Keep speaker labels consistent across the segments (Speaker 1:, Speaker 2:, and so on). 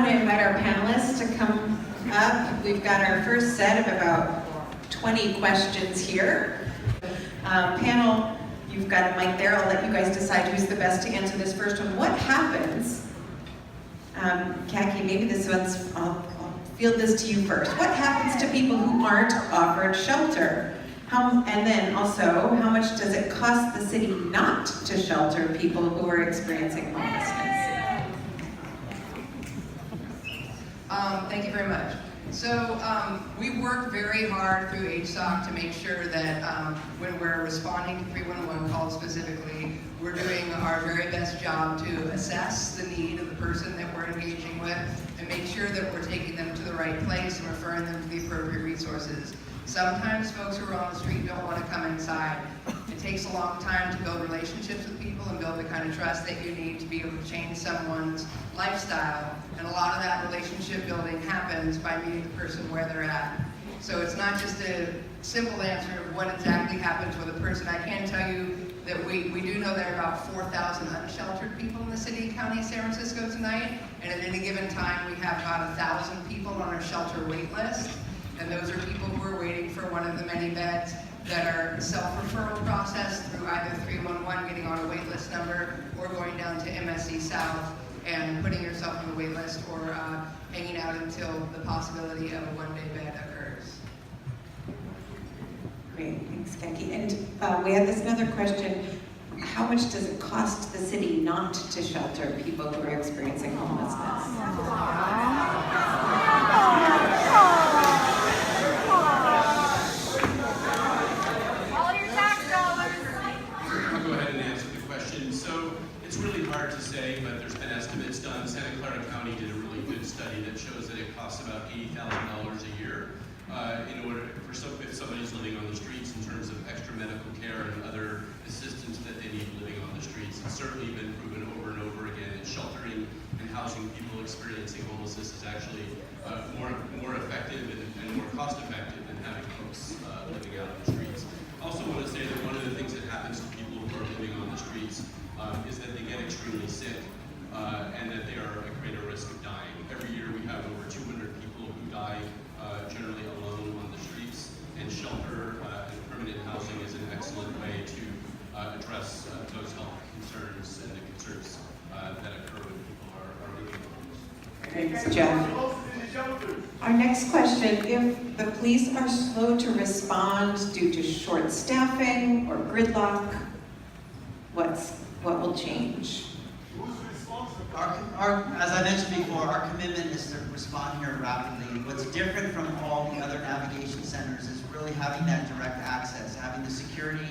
Speaker 1: to invite our panelists to come up. We've got our first set of about 20 questions here. Panel, you've got a mic there. I'll let you guys decide who's the best to answer this first one. What happens, Khaki, maybe this one's, I'll field this to you first. What happens to people who aren't offered shelter? And then also, how much does it cost the city not to shelter people who are experiencing homelessness?
Speaker 2: Thank you very much. So we work very hard through HSOC to make sure that when we're responding to 311 calls specifically, we're doing our very best job to assess the need of the person that we're engaging with and make sure that we're taking them to the right place and referring them to the appropriate resources. Sometimes folks who are on the street don't want to come inside. It takes a long time to build relationships with people and build the kind of trust that you need to be able to change someone's lifestyle. And a lot of that relationship building happens by meeting the person where they're at. So it's not just a simple answer of what exactly happens with a person. I can tell you that we do know there are about 4,000 unsheltered people in the city and county of San Francisco tonight. And at any given time, we have about 1,000 people on our shelter wait list. And those are people who are waiting for one of the many beds that are self-referral process through either 311, getting on a wait list number, or going down to MSC South and putting yourself on the wait list, or hanging out until the possibility of a one-day bed occurs.
Speaker 1: Great, thanks, Khaki. And we have this another question. How much does it cost the city not to shelter people who are experiencing homelessness?
Speaker 3: It's really hard to say, but there's been estimates done. Santa Clara County did a really good study that shows that it costs about $80,000 a year in order for if somebody's living on the streets in terms of extra medical care and other assistance that they need living on the streets. It's certainly been proven over and over again that sheltering and housing people experiencing homelessness is actually more effective and more cost effective than having folks living out on the streets. I also want to say that one of the things that happens to people who are living on the streets is that they get extremely sick and that they are at greater risk of dying. Every year we have over 200 people who die generally alone on the streets, and shelter and permanent housing is an excellent way to address those health concerns and the concerns that occur when people are living homeless.
Speaker 1: Thanks, Jeff. Our next question, if the police are slow to respond due to short staffing or gridlock, what will change?
Speaker 4: As I mentioned before, our commitment is to respond here rapidly. What's different from all the other navigation centers is really having that direct access, having the security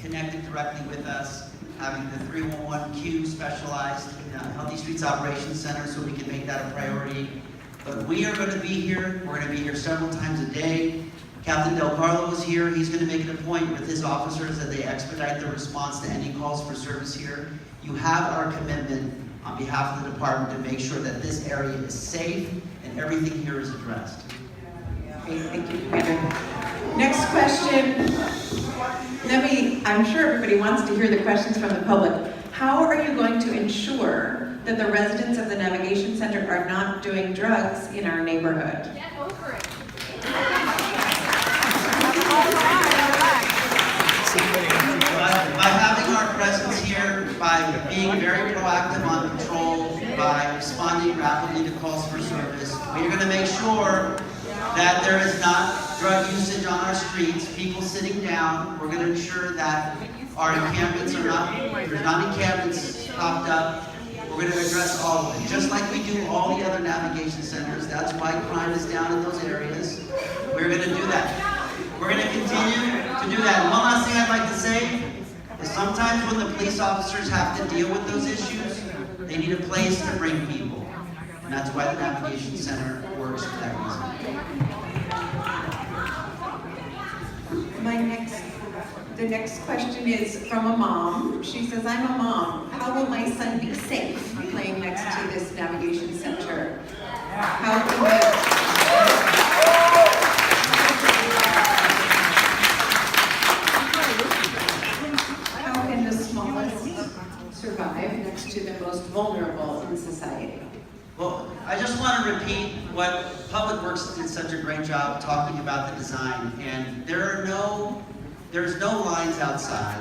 Speaker 4: connected directly with us, having the 311 queue specialized in Healthy Streets Operations Center so we can make that a priority. But we are going to be here. We're going to be here several times a day. Captain Del Carlo is here. He's going to make it a point with his officers that they expedite the response to any calls for service here. You have our commitment on behalf of the department to make sure that this area is safe and everything here is addressed.
Speaker 1: Okay, thank you, Commander. Next question. I'm sure everybody wants to hear the questions from the public. How are you going to ensure that the residents of the Navigation Center are not doing drugs in our neighborhood?
Speaker 5: Get over it.
Speaker 4: By having our presence here, by being very proactive on patrol, by responding rapidly to calls for service, we're going to make sure that there is not drug usage on our streets, people sitting down. We're going to ensure that our encampments are there's not encampments popped up. We're going to address all of it, just like we do all the other navigation centers. That's why crime is down in those areas. We're going to do that. We're going to continue to do that. And one last thing I'd like to say is sometimes when the police officers have to deal with those issues, they need a place to bring people. And that's why the Navigation Center works for that reason.
Speaker 1: The next question is from a mom. She says, I'm a mom. How will my son be safe playing next to this Navigation Center? How can the smallest survive next to the most vulnerable in society?
Speaker 4: Well, I just just want to repeat what Public Works did such a great job talking about the design, and there's no lines outside.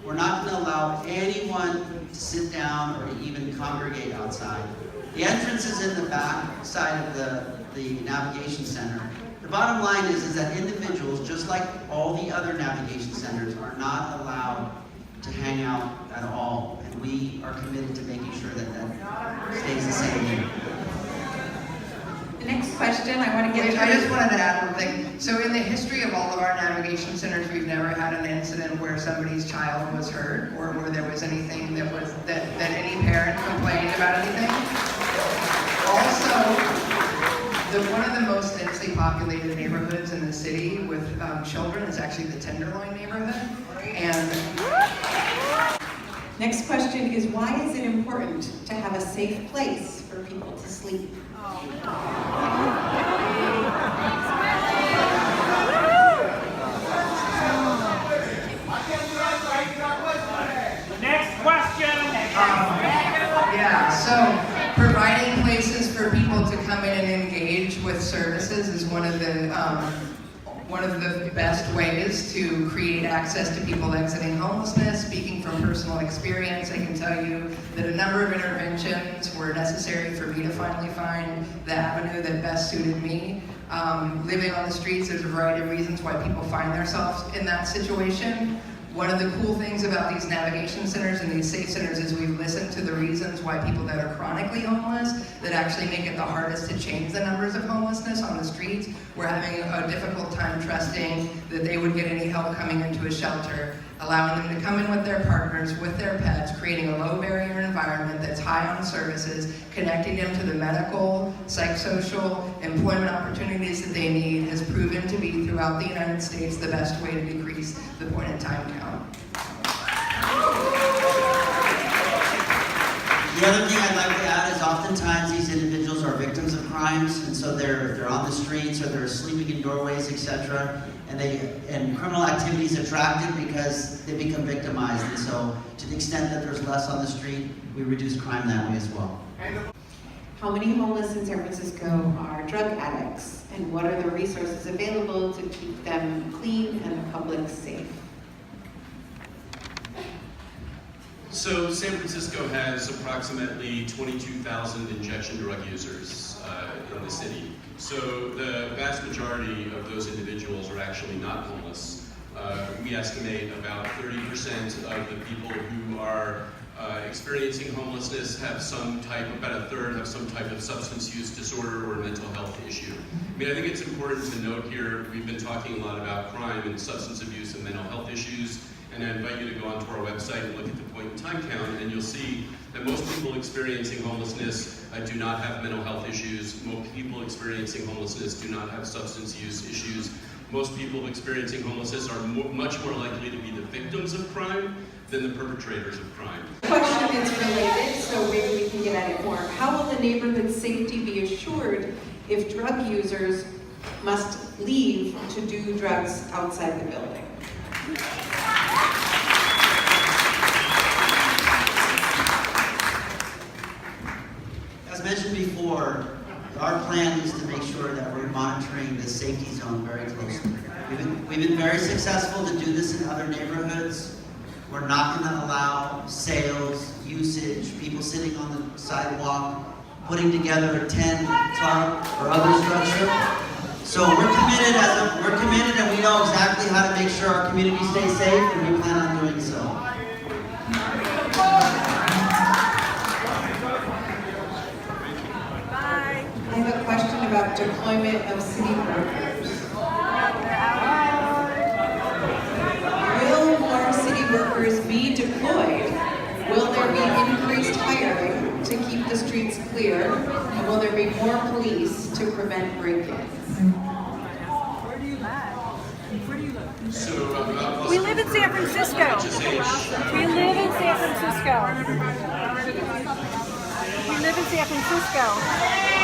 Speaker 4: We're not going to allow anyone to sit down or to even congregate outside. The entrance is in the back side of the navigation center. The bottom line is that individuals, just like all the other navigation centers, are not allowed to hang out at all. And we are committed to making sure that that stays the same here.
Speaker 1: The next question, I want to get
Speaker 2: I just wanted to add one thing. So in the history of all of our navigation centers, we've never had an incident where somebody's child was hurt or where there was anything that any parent complained about anything. Also, one of the most densely populated neighborhoods in the city with children is actually the Tenderloin neighborhood. And
Speaker 1: Next question is, why is it important to have a safe place for people to sleep?
Speaker 5: Next question.
Speaker 2: yeah, so providing places for people to come in and engage with services is one of the best ways to create access to people exiting homelessness. Speaking from personal experience, I can tell you that a number of interventions were necessary for me to finally find the avenue that best suited me. Living on the streets, there's a variety of reasons why people find themselves in that situation. One of the cool things about these navigation centers and these safe centers is we've listened to the reasons why people that are chronically homeless, that actually make it the hardest to change the numbers of homelessness on the streets. We're having a difficult time trusting that they would get any help coming into a shelter, allowing them to come in with their partners, with their pets, creating a low barrier environment that's high on services, connecting them to the medical, psychosocial, employment opportunities that they need has proven to be throughout the United States the best way to decrease the point in time count.
Speaker 4: The other thing I'd like to add is oftentimes these individuals are victims of crimes, and so they're on the streets or they're sleeping in doorways, etc. And criminal activity is attracted because they become victimized. And so to the extent that there's less on the street, we reduce crime that way as well.
Speaker 1: How many homeless in San Francisco are drug addicts? And what are the resources available to keep them clean and the public safe?
Speaker 3: So San Francisco has approximately 22,000 injection drug users in the city. So the vast majority of those individuals are actually not homeless. We estimate about 30% of the people who are experiencing homelessness have about a third have some type of substance use disorder or mental health issue. I mean, I think it's important to note here, we've been talking a lot about crime and substance abuse and mental health issues, and I invite you to go onto our website and look at the point in time count, and you'll see that most people experiencing homelessness do not have mental health issues. Most people experiencing homelessness do not have substance use issues. Most people experiencing homelessness are much more likely to be the victims of crime than the perpetrators of crime.
Speaker 1: Question is related, so maybe we can get at it more. How will the neighborhood safety be assured if drug users must leave to do drugs outside the building?
Speaker 4: As mentioned before, our plan is to make sure that we're monitoring the safety zone very closely. We've been very successful to do this in other neighborhoods. We're not going to allow sales, usage, people sitting on the sidewalk, putting together a tent, club, or other structure. So we're committed and we know exactly how to make sure our community stays safe, and we plan on doing so.
Speaker 1: I have a question about deployment of city workers. Will more city workers be deployed? Will there be increased hiring to keep the streets clear? And will there be more police to prevent break-ins?
Speaker 3: So,
Speaker 6: We live in San Francisco. We live in San Francisco. We live in San Francisco.